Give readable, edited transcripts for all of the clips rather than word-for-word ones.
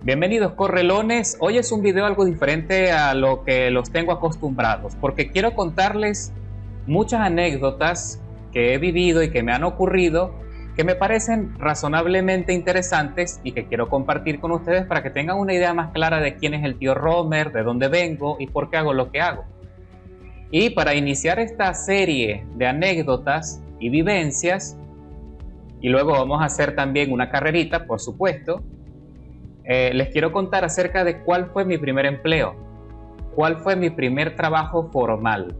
Bienvenidos correlones, hoy es un video algo diferente a lo que los tengo acostumbrados porque quiero contarles muchas anécdotas que he vivido y que me han ocurrido que me parecen razonablemente interesantes y que quiero compartir con ustedes para que tengan una idea más clara de quién es el tío Romer, de dónde vengo y por qué hago lo que hago. Y para iniciar esta serie de anécdotas y vivencias, y luego vamos a hacer también una carrerita, por supuesto, les quiero contar acerca de cuál fue mi primer empleo, cuál fue mi primer trabajo formal.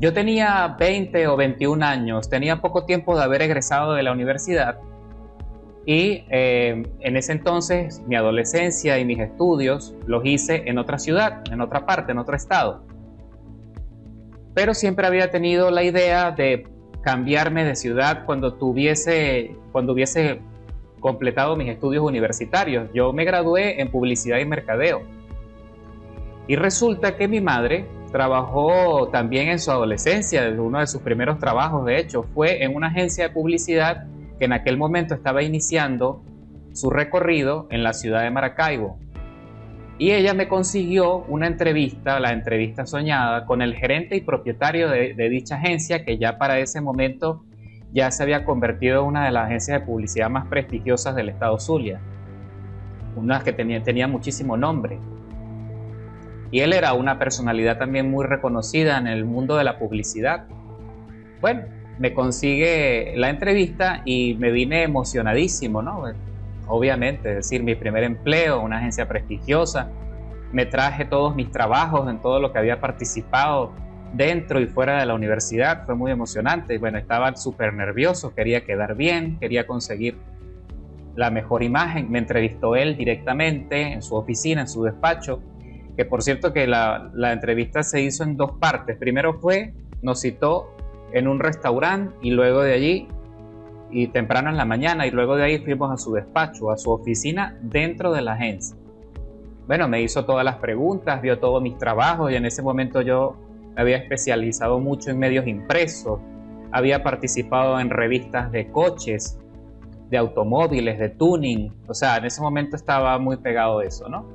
Yo tenía 20 o 21 años, tenía poco tiempo de haber egresado de la universidad y en ese entonces mi adolescencia y mis estudios los hice en otra ciudad, en otra parte, en otro estado. Pero siempre había tenido la idea de cambiarme de ciudad cuando hubiese completado mis estudios universitarios. Yo me gradué en publicidad y mercadeo. Y resulta que mi madre trabajó también en su adolescencia, uno de sus primeros trabajos de hecho, fue en una agencia de publicidad que en aquel momento estaba iniciando su recorrido en la ciudad de Maracaibo. Y ella me consiguió una entrevista, la entrevista soñada, con el gerente y propietario de dicha agencia, que ya para ese momento ya se había convertido en una de las agencias de publicidad más prestigiosas del estado Zulia, una que tenía muchísimo nombre. Y él era una personalidad también muy reconocida en el mundo de la publicidad. Bueno, me consigue la entrevista y me vine emocionadísimo, ¿no? Obviamente, es decir, mi primer empleo, una agencia prestigiosa. Me traje todos mis trabajos en todo lo que había participado dentro y fuera de la universidad. Fue muy emocionante. Bueno, estaba súper nervioso, quería quedar bien, quería conseguir la mejor imagen. Me entrevistó él directamente en su oficina, en su despacho, que por cierto que la entrevista se hizo en dos partes. Primero nos citó en un restaurante y luego de allí, y temprano en la mañana, y luego de ahí fuimos a su despacho, a su oficina dentro de la agencia. Bueno, me hizo todas las preguntas, vio todos mis trabajos y en ese momento yo me había especializado mucho en medios impresos, había participado en revistas de coches, de automóviles, de tuning, o sea, en ese momento estaba muy pegado de eso, ¿no?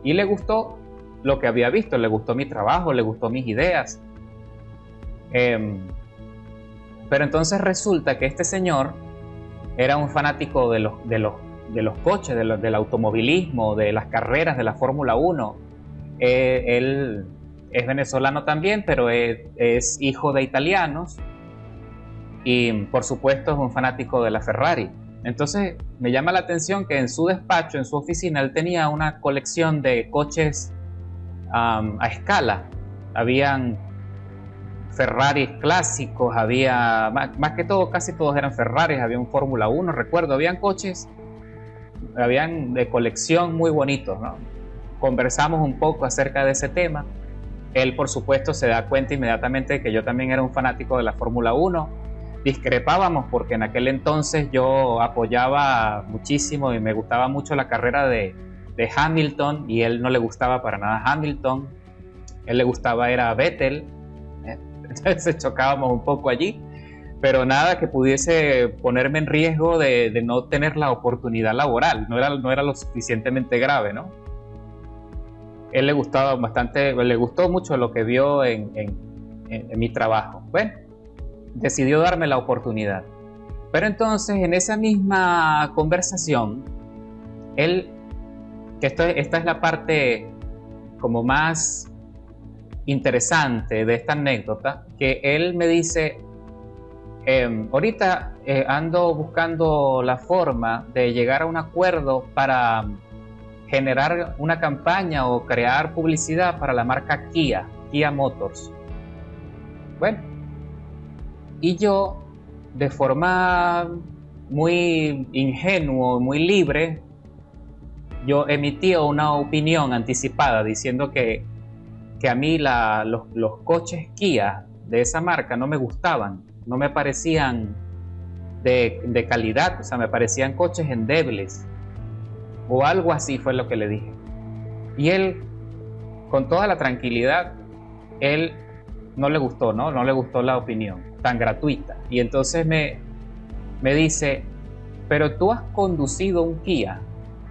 Y le gustó lo que había visto, le gustó mi trabajo, le gustó mis ideas. Pero entonces resulta que este señor era un fanático de los coches, del automovilismo, de las carreras, de la Fórmula 1. Él es venezolano también, pero es hijo de italianos y por supuesto es un fanático de la Ferrari. Entonces me llama la atención que en su despacho, en su oficina, él tenía una colección de coches a escala. Habían Ferraris clásicos, había más que todo, casi todos eran Ferraris, había un Fórmula 1, recuerdo, habían coches, habían de colección muy bonitos, ¿no? Conversamos un poco acerca de ese tema. Él, por supuesto, se da cuenta inmediatamente de que yo también era un fanático de la Fórmula 1. Discrepábamos porque en aquel entonces yo apoyaba muchísimo y me gustaba mucho la carrera de Hamilton y él no le gustaba para nada Hamilton. Él le gustaba era Vettel. Entonces chocábamos un poco allí, pero nada que pudiese ponerme en riesgo de no tener la oportunidad laboral. No era lo suficientemente grave, ¿no? Él le gustaba bastante, le gustó mucho lo que vio en mi trabajo. Bueno, decidió darme la oportunidad. Pero entonces en esa misma conversación, esta es la parte como más interesante de esta anécdota, que él me dice, ahorita ando buscando la forma de llegar a un acuerdo para generar una campaña o crear publicidad para la marca Kia Motors. Bueno, y yo de forma muy ingenuo, muy libre, yo emití una opinión anticipada diciendo que a mí los coches Kia de esa marca no me gustaban, no me parecían de calidad, o sea, me parecían coches endebles o algo así fue lo que le dije. Y él, con toda la tranquilidad, él no le gustó, ¿no? No le gustó la opinión tan gratuita. Y entonces me dice, pero tú has conducido un Kia,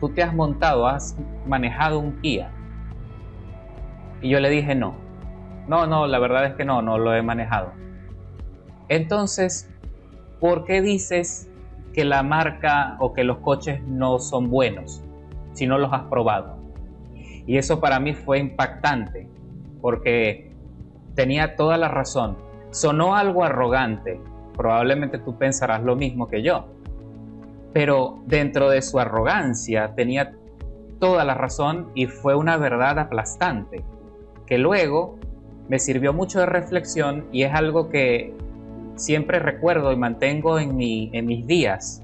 ¿tú te has montado, has manejado un Kia? Y yo le dije no, la verdad es que no lo he manejado. Entonces, ¿por qué dices que la marca o que los coches no son buenos si no los has probado? Y eso para mí fue impactante, porque tenía toda la razón. Sonó algo arrogante, probablemente tú pensarás lo mismo que yo, pero dentro de su arrogancia tenía toda la razón y fue una verdad aplastante, que luego me sirvió mucho de reflexión y es algo que siempre recuerdo y mantengo en mis días,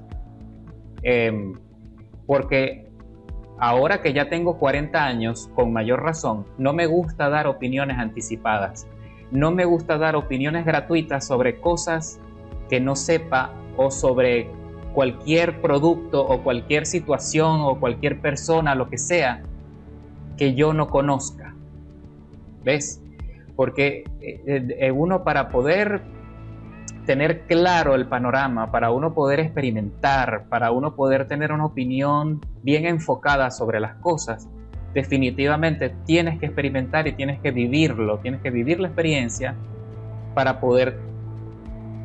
porque ahora que ya tengo 40 años, con mayor razón, no me gusta dar opiniones anticipadas, no me gusta dar opiniones gratuitas sobre cosas que no sepa o sobre cualquier producto o cualquier situación o cualquier persona, lo que sea, que yo no conozca. ¿Ves? Porque uno, para poder tener claro el panorama, para uno poder experimentar, para uno poder tener una opinión bien enfocada sobre las cosas, definitivamente tienes que experimentar y tienes que vivirlo, tienes que vivir la experiencia para poder,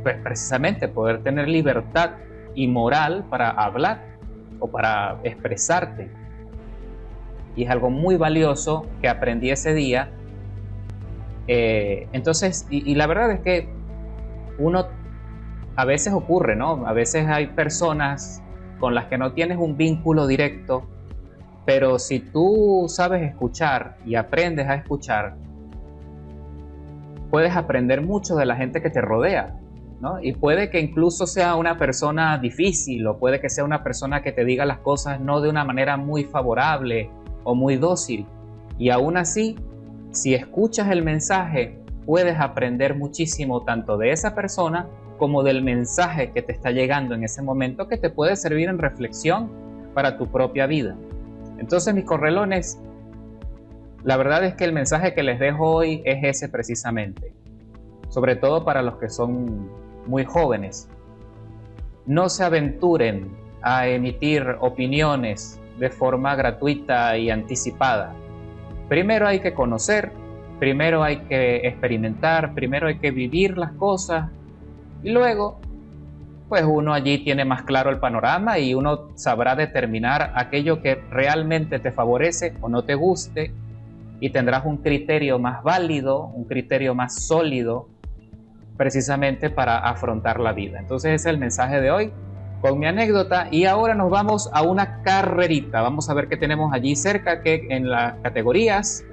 pues precisamente, poder tener libertad y moral para hablar o para expresarte. Y es algo muy valioso que aprendí ese día. Entonces, y la verdad es que uno, a veces ocurre, ¿no? A veces hay personas con las que no tienes un vínculo directo, pero si tú sabes escuchar y aprendes a escuchar, puedes aprender mucho de la gente que te rodea, ¿no? Y puede que incluso sea una persona difícil, o puede que sea una persona que te diga las cosas no de una manera muy favorable o muy dócil, y aún así, si escuchas el mensaje, puedes aprender muchísimo tanto de esa persona como del mensaje que te está llegando en ese momento, que te puede servir en reflexión para tu propia vida. Entonces, mis correlones, la verdad es que el mensaje que les dejo hoy es ese precisamente, sobre todo para los que son muy jóvenes. No se aventuren a emitir opiniones de forma gratuita y anticipada. Primero hay que conocer, primero hay que experimentar, primero hay que vivir las cosas y luego pues uno allí tiene más claro el panorama y uno sabrá determinar aquello que realmente te favorece o no te guste, y tendrás un criterio más válido, un criterio más sólido precisamente para afrontar la vida. Entonces ese es el mensaje de hoy con mi anécdota, y ahora nos vamos a una carrerita. Vamos a ver qué tenemos allí cerca, que en las categorías.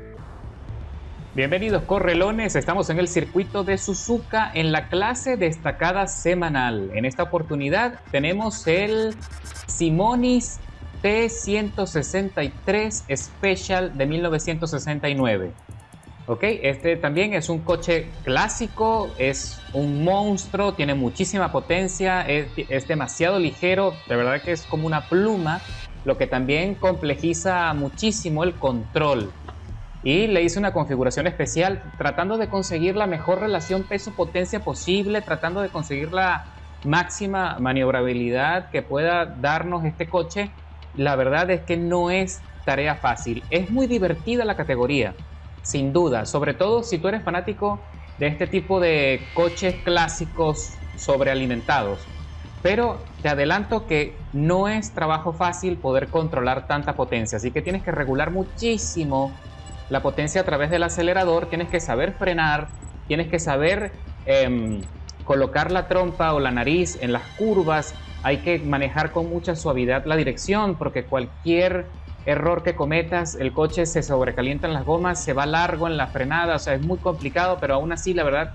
Bienvenidos correlones, estamos en el circuito de Suzuka en la clase destacada semanal. En esta oportunidad tenemos el Simonis T163 Special de 1969. Ok, este también es un coche clásico, es un monstruo, tiene muchísima potencia, es demasiado ligero, de verdad que es como una pluma, lo que también complejiza muchísimo el control. Y le hice una configuración especial tratando de conseguir la mejor relación peso-potencia posible, tratando de conseguir la máxima maniobrabilidad que pueda darnos este coche. La verdad es que no es tarea fácil, es muy divertida la categoría. Sin duda, sobre todo si tú eres fanático de este tipo de coches clásicos sobrealimentados. Pero te adelanto que no es trabajo fácil poder controlar tanta potencia, así que tienes que regular muchísimo la potencia a través del acelerador, tienes que saber frenar, tienes que saber colocar la trompa o la nariz en las curvas, hay que manejar con mucha suavidad la dirección, porque cualquier error que cometas, el coche se sobrecalienta en las gomas, se va largo en la frenada, o sea, es muy complicado, pero aún así, la verdad,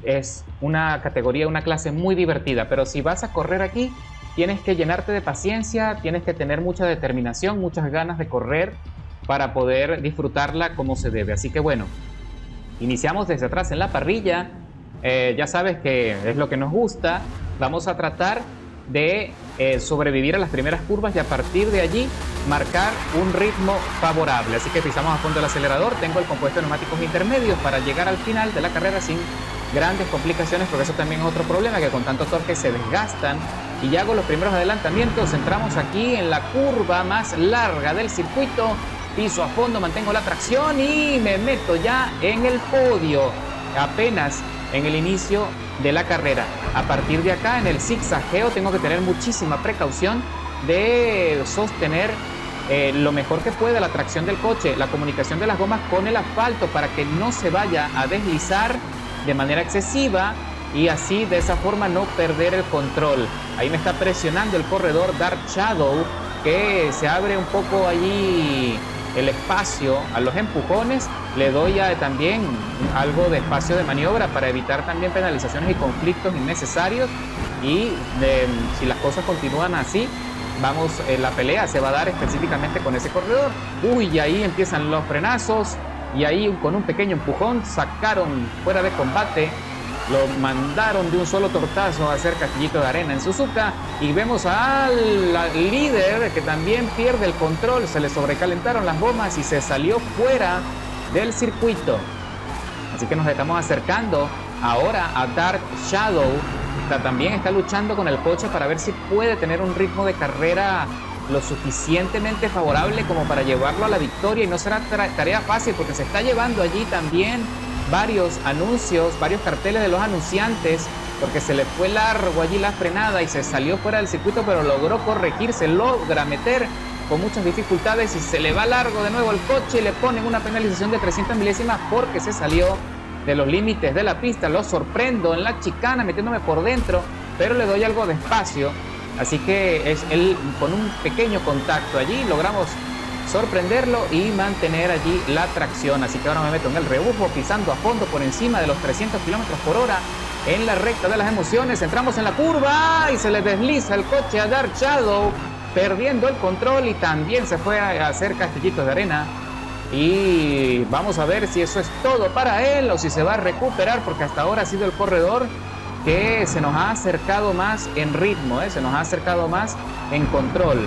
es una categoría, una clase muy divertida. Pero si vas a correr aquí, tienes que llenarte de paciencia, tienes que tener mucha determinación, muchas ganas de correr para poder disfrutarla como se debe. Así que bueno, iniciamos desde atrás en la parrilla, ya sabes que es lo que nos gusta, vamos a tratar de sobrevivir a las primeras curvas y a partir de allí marcar un ritmo favorable. Así que pisamos a fondo el acelerador. Tengo el compuesto de neumáticos intermedios para llegar al final de la carrera sin grandes complicaciones, porque eso también es otro problema, que con tanto torque se desgastan y ya hago los primeros adelantamientos. Entramos aquí en la curva más larga del circuito, piso a fondo, mantengo la tracción y me meto ya en el podio, apenas en el inicio de la carrera. A partir de acá, en el zigzagueo, tengo que tener muchísima precaución de sostener lo mejor que pueda la tracción del coche, la comunicación de las gomas con el asfalto para que no se vaya a deslizar de manera excesiva y así de esa forma no perder el control. Ahí me está presionando el corredor Dark Shadow, que se abre un poco allí el espacio a los empujones. Le doy también algo de espacio de maniobra para evitar también penalizaciones y conflictos innecesarios, y si las cosas continúan así, la pelea se va a dar específicamente con ese corredor. Uy, y ahí empiezan los frenazos, y ahí con un pequeño empujón sacaron fuera de combate, lo mandaron de un solo tortazo a hacer castillito de arena en Suzuka. Y vemos al líder que también pierde el control, se le sobrecalentaron las gomas y se salió fuera del circuito. Así que nos estamos acercando ahora a Dark Shadow. También está luchando con el coche para ver si puede tener un ritmo de carrera lo suficientemente favorable como para llevarlo a la victoria, y no será tarea fácil porque se está llevando allí también varios anuncios, varios carteles de los anunciantes, porque se le fue largo allí la frenada y se salió fuera del circuito, pero logró corregir, se logra meter con muchas dificultades y se le va largo de nuevo el coche y le ponen una penalización de 300 milésimas porque se salió de los límites de la pista. Lo sorprendo en la chicana metiéndome por dentro, pero le doy algo de espacio, así que es él con un pequeño contacto allí logramos sorprenderlo y mantener allí la tracción. Así que ahora me meto en el rebufo pisando a fondo por encima de los 300 kilómetros por hora en la recta de las emociones. Entramos en la curva y se le desliza el coche a Dark Shadow, perdiendo el control, y también se fue a hacer castillitos de arena. Y vamos a ver si eso es todo para él o si se va a recuperar, porque hasta ahora ha sido el corredor que se nos ha acercado más en ritmo, se nos ha acercado más en control.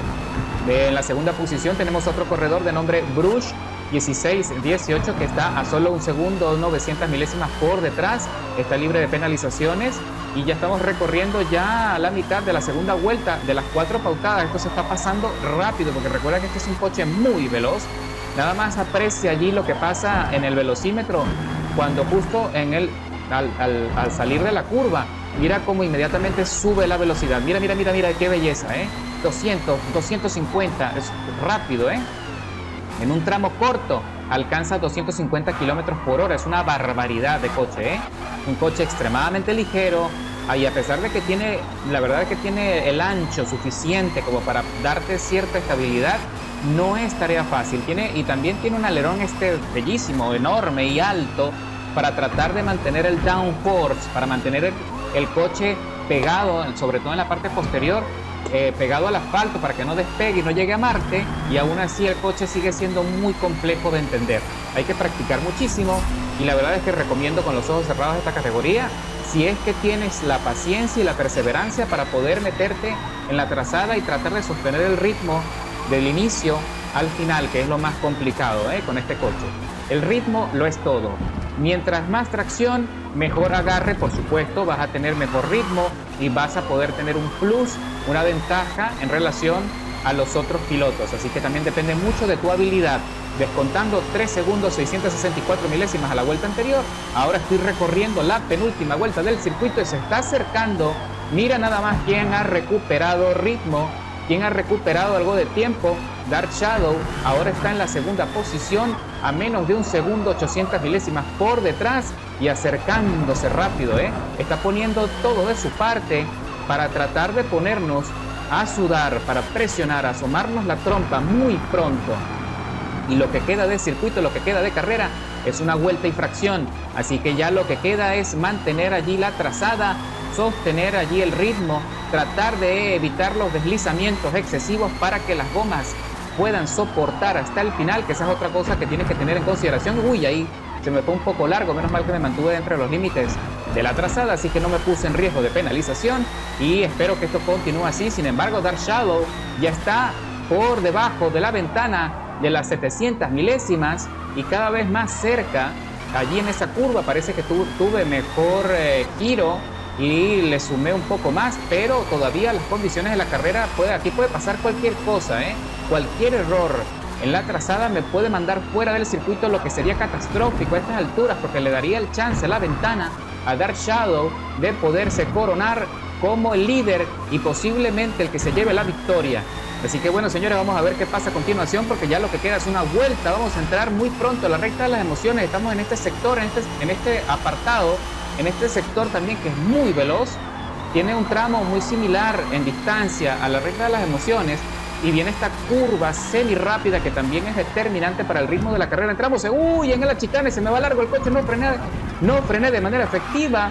En la segunda posición tenemos otro corredor de nombre Bruce 1618, que está a solo un segundo, 900 milésimas por detrás, está libre de penalizaciones, y ya estamos recorriendo ya la mitad de la segunda vuelta de las 4 pautadas. Esto se está pasando rápido porque recuerda que este es un coche muy veloz. Nada más aprecia allí lo que pasa en el velocímetro cuando justo al salir de la curva, mira cómo inmediatamente sube la velocidad. Mira qué belleza, 200, 250, es rápido, en un tramo corto alcanza 250 kilómetros por hora. Es una barbaridad de coche, un coche extremadamente ligero, y a pesar de que tiene, la verdad es que tiene el ancho suficiente como para darte cierta estabilidad, no es tarea fácil. Y también tiene un alerón bellísimo, enorme y alto, para tratar de mantener el downforce, para mantener el coche pegado, sobre todo en la parte posterior, pegado al asfalto para que no despegue y no llegue a Marte, y aún así el coche sigue siendo muy complejo de entender. Hay que practicar muchísimo, y la verdad es que recomiendo con los ojos cerrados esta categoría si es que tienes la paciencia y la perseverancia para poder meterte en la trazada y tratar de sostener el ritmo del inicio al final, que es lo más complicado con este coche. El ritmo lo es todo. Mientras más tracción, mejor agarre, por supuesto, vas a tener mejor ritmo y vas a poder tener un plus, una ventaja en relación a los otros pilotos. Así que también depende mucho de tu habilidad. Descontando 3 segundos 664 milésimas a la vuelta anterior, ahora estoy recorriendo la penúltima vuelta del circuito y se está acercando. Mira nada más quién ha recuperado ritmo, quién ha recuperado algo de tiempo. Dark Shadow ahora está en la segunda posición, a menos de un segundo, 800 milésimas por detrás, y acercándose rápido, está poniendo todo de su parte para tratar de ponernos a sudar, para presionar, asomarnos la trompa muy pronto. Y lo que queda de circuito, lo que queda de carrera, es una vuelta y fracción. Así que ya lo que queda es mantener allí la trazada, sostener allí el ritmo, tratar de evitar los deslizamientos excesivos para que las gomas puedan soportar hasta el final, que esa es otra cosa que tienes que tener en consideración. Uy, ahí se me fue un poco largo, menos mal que me mantuve dentro de los límites de la trazada, así que no me puse en riesgo de penalización, y espero que esto continúe así. Sin embargo, Dark Shadow ya está por debajo de la ventana de las 700 milésimas y cada vez más cerca. Allí en esa curva parece que tuve mejor giro y le sumé un poco más, pero todavía las condiciones de la carrera, aquí puede pasar cualquier cosa, cualquier error en la trazada me puede mandar fuera del circuito, lo que sería catastrófico a estas alturas, porque le daría el chance, la ventana a Dark Shadow de poderse coronar como el líder y posiblemente el que se lleve la victoria. Así que bueno, señores, vamos a ver qué pasa a continuación, porque ya lo que queda es una vuelta. Vamos a entrar muy pronto a la recta de las emociones. Estamos en este sector, en este apartado, en este sector también que es muy veloz. Tiene un tramo muy similar en distancia a la recta de las emociones. Y viene esta curva semi rápida que también es determinante para el ritmo de la carrera. Entramos, en la chicane, se me va largo el coche, no frené de manera efectiva.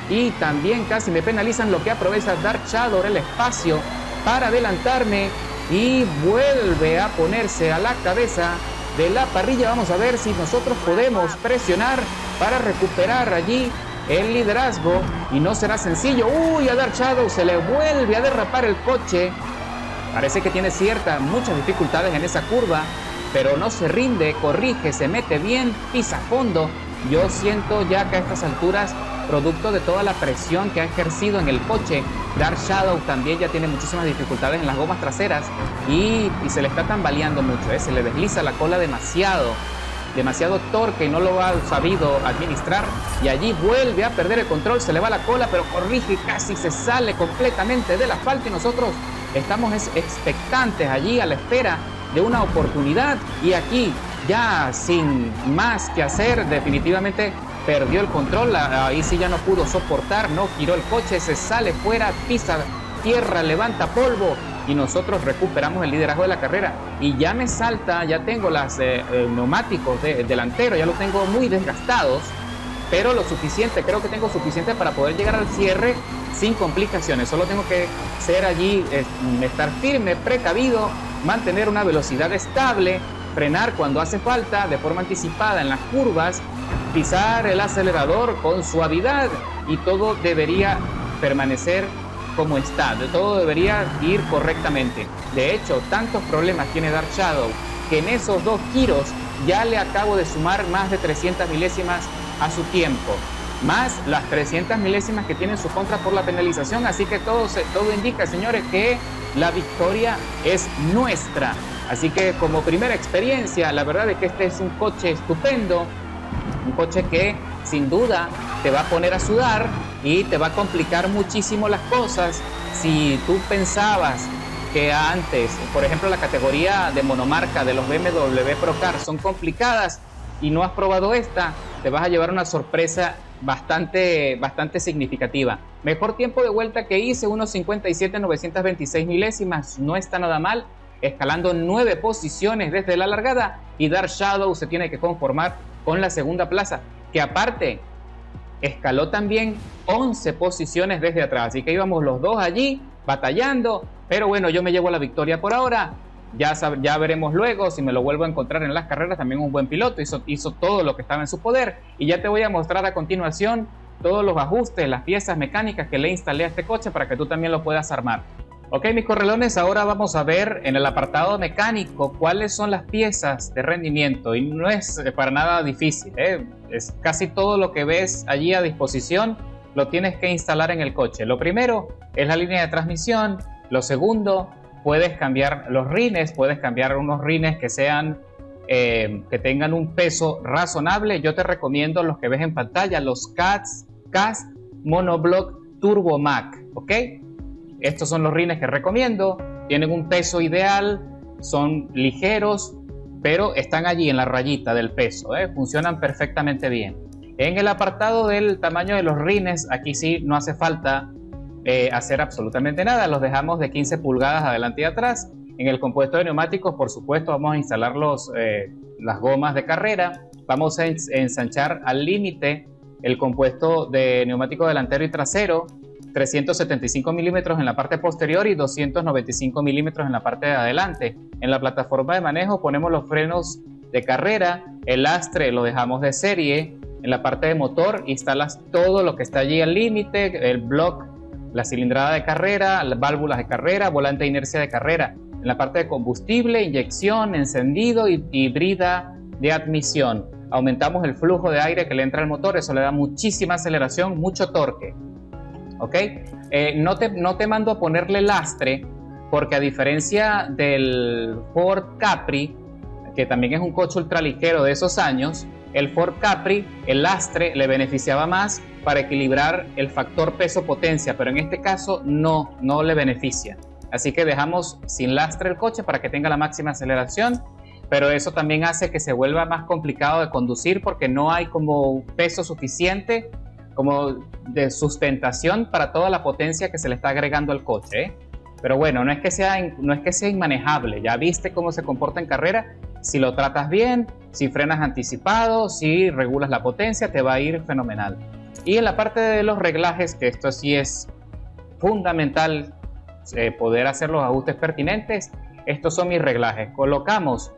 Y también casi me penalizan, lo que aprovecha Dark Shadow el espacio para adelantarme. Y vuelve a ponerse a la cabeza de la parrilla. Vamos a ver si nosotros podemos presionar para recuperar allí el liderazgo. Y no será sencillo. A Dark Shadow se le vuelve a derrapar el coche. Parece que tiene muchas dificultades en esa curva, pero no se rinde, corrige, se mete bien, pisa fondo. Yo siento ya que a estas alturas, producto de toda la presión que ha ejercido en el coche, Dark Shadow también ya tiene muchísimas dificultades en las gomas traseras y se le está tambaleando mucho, se le desliza la cola demasiado torque y no lo ha sabido administrar, y allí vuelve a perder el control, se le va la cola, pero corrige, casi se sale completamente del asfalto, y nosotros estamos expectantes allí a la espera de una oportunidad. Y aquí, ya sin más que hacer, definitivamente perdió el control. Ahí sí ya no pudo soportar, no giró el coche, se sale fuera, pisa tierra, levanta polvo, y nosotros recuperamos el liderazgo de la carrera. Y ya me salta, ya tengo los neumáticos delanteros, ya los tengo muy desgastados, pero lo suficiente, creo que tengo suficiente para poder llegar al cierre sin complicaciones. Solo tengo que ser allí, estar firme, precavido, mantener una velocidad estable, frenar cuando hace falta de forma anticipada en las curvas, pisar el acelerador con suavidad, y todo debería permanecer como está, todo debería ir correctamente. De hecho, tantos problemas tiene Dark Shadow que en esos 2 giros ya le acabo de sumar más de 300 milésimas a su tiempo, más las 300 milésimas que tiene en su contra por la penalización. Así que todo indica, señores, que la victoria es nuestra. Así que como primera experiencia, la verdad es que este es un coche estupendo, un coche que sin duda te va a poner a sudar y te va a complicar muchísimo las cosas. Si tú pensabas que antes, por ejemplo, la categoría de monomarca de los BMW Procar son complicadas y no has probado esta, te vas a llevar una sorpresa bastante significativa. Mejor tiempo de vuelta que hice, unos 57,926 milésimas, no está nada mal, escalando 9 posiciones desde la largada, y Dark Shadow se tiene que conformar con la segunda plaza, que aparte escaló también 11 posiciones desde atrás, así que íbamos los dos allí batallando, pero bueno, yo me llevo la victoria por ahora. Ya veremos luego si me lo vuelvo a encontrar en las carreras. También un buen piloto, hizo todo lo que estaba en su poder, y ya te voy a mostrar a continuación todos los ajustes, las piezas mecánicas que le instalé a este coche para que tú también lo puedas armar. Ok, mis correlones, ahora vamos a ver en el apartado mecánico cuáles son las piezas de rendimiento, y no es para nada difícil, es casi todo lo que ves allí a disposición lo tienes que instalar en el coche. Lo primero es la línea de transmisión. Lo segundo, puedes cambiar los rines, puedes cambiar unos rines que sean que tengan un peso razonable. Yo te recomiendo los que ves en pantalla, los CAST Monoblock Turbo Mac, ¿ok? Estos son los rines que recomiendo, tienen un peso ideal, son ligeros, pero están allí en la rayita del peso, funcionan perfectamente bien. En el apartado del tamaño de los rines, aquí sí no hace falta hacer absolutamente nada, los dejamos de 15 pulgadas adelante y atrás. En el compuesto de neumáticos, por supuesto, vamos a instalar las gomas de carrera, vamos a ensanchar al límite el compuesto de neumático delantero y trasero, 375 milímetros en la parte posterior y 295 milímetros en la parte de adelante. En la plataforma de manejo ponemos los frenos de carrera, el lastre lo dejamos de serie. En la parte de motor instalas todo lo que está allí al límite, el block, la cilindrada de carrera, las válvulas de carrera, volante de inercia de carrera. En la parte de combustible, inyección, encendido y brida de admisión. Aumentamos el flujo de aire que le entra al motor, eso le da muchísima aceleración, mucho torque. ¿ok? No te mando a ponerle lastre, porque a diferencia del Ford Capri, que también es un coche ultraligero de esos años, el Ford Capri, el lastre le beneficiaba más para equilibrar el factor peso-potencia, pero en este caso no le beneficia. Así que dejamos sin lastre el coche para que tenga la máxima aceleración, pero eso también hace que se vuelva más complicado de conducir porque no hay como peso suficiente como de sustentación para toda la potencia que se le está agregando al coche, ¿eh? Pero bueno, no es que sea inmanejable. Ya viste cómo se comporta en carrera. Si lo tratas bien, si frenas anticipado, si regulas la potencia, te va a ir fenomenal. Y en la parte de los reglajes, que esto sí es fundamental, poder hacer los ajustes pertinentes, estos son mis reglajes. Colocamos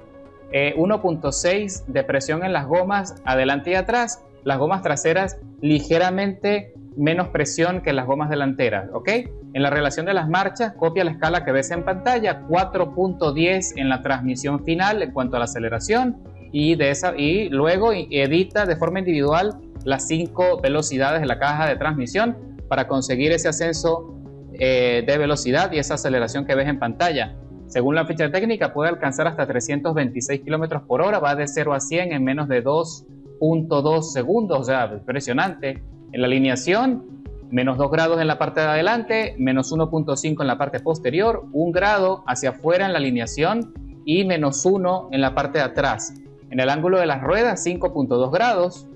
1.6 de presión en las gomas adelante y atrás, las gomas traseras ligeramente menos presión que las gomas delanteras, ¿ok? En la relación de las marchas, copia la escala que ves en pantalla, 4.10 en la transmisión final en cuanto a la aceleración, y luego edita de forma individual las 5 velocidades de la caja de transmisión para conseguir ese ascenso de velocidad y esa aceleración que ves en pantalla. Según la ficha técnica, puede alcanzar hasta 326 km por hora, va de 0 a 100 en menos de 2.2 segundos, o sea, impresionante. En la alineación, menos 2 grados en la parte de adelante, menos 1.5 en la parte posterior, 1 grado hacia afuera en la alineación y menos 1 en la parte de atrás. En el ángulo de las ruedas, 5.2 grados.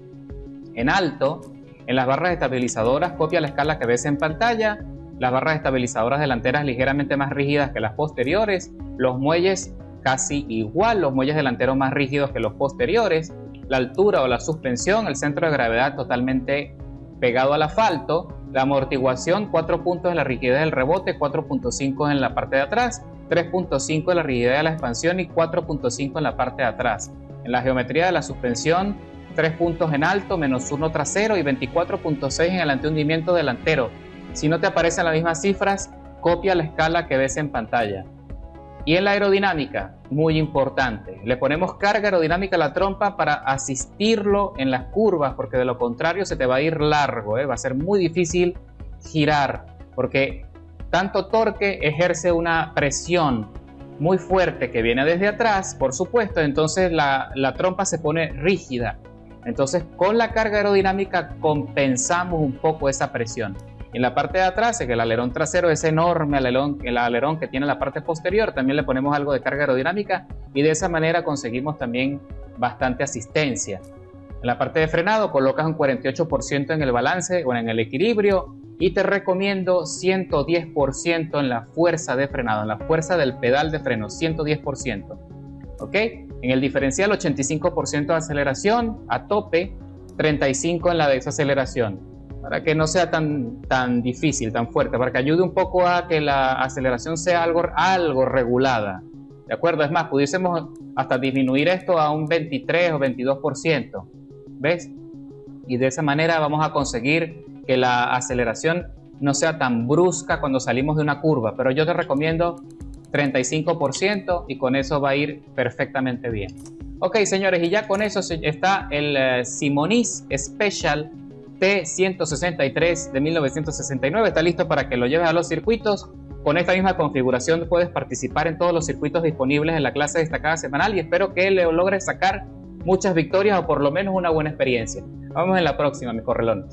En alto, en las barras estabilizadoras, copia la escala que ves en pantalla. Las barras estabilizadoras delanteras ligeramente más rígidas que las posteriores. Los muelles casi igual, los muelles delanteros más rígidos que los posteriores. La altura o la suspensión, el centro de gravedad totalmente pegado al asfalto. La amortiguación, 4 puntos en la rigidez del rebote, 4.5 en la parte de atrás, 3.5 en la rigidez de la expansión y 4.5 en la parte de atrás. En la geometría de la suspensión, 3 puntos en alto, menos 1 trasero y 24.6 en el antihundimiento delantero. Si no te aparecen las mismas cifras, copia la escala que ves en pantalla. Y en la aerodinámica, muy importante, le ponemos carga aerodinámica a la trompa para asistirlo en las curvas, porque de lo contrario se te va a ir largo, va a ser muy difícil girar, porque tanto torque ejerce una presión muy fuerte que viene desde atrás, por supuesto, entonces la trompa se pone rígida. Entonces con la carga aerodinámica compensamos un poco esa presión. En la parte de atrás, en el alerón trasero, ese enorme alerón, el alerón que tiene la parte posterior, también le ponemos algo de carga aerodinámica y de esa manera conseguimos también bastante asistencia. En la parte de frenado colocas un 48% en el balance o en el equilibrio y te recomiendo 110% en la fuerza de frenado, en la fuerza del pedal de freno, 110%. ¿Ok? En el diferencial 85% de aceleración a tope, 35% en la desaceleración. Para que no sea tan difícil, tan fuerte, para que ayude un poco a que la aceleración sea algo regulada. ¿De acuerdo? Es más, pudiésemos hasta disminuir esto a un 23 o 22%. ¿Ves? Y de esa manera vamos a conseguir que la aceleración no sea tan brusca cuando salimos de una curva. Pero yo te recomiendo 35% y con eso va a ir perfectamente bien. Ok, señores, y ya con eso está el Simonis Special T163 de 1969, está listo para que lo lleves a los circuitos. Con esta misma configuración puedes participar en todos los circuitos disponibles en la clase destacada semanal y espero que le logres sacar muchas victorias o por lo menos una buena experiencia. Vamos en la próxima, mis correlones.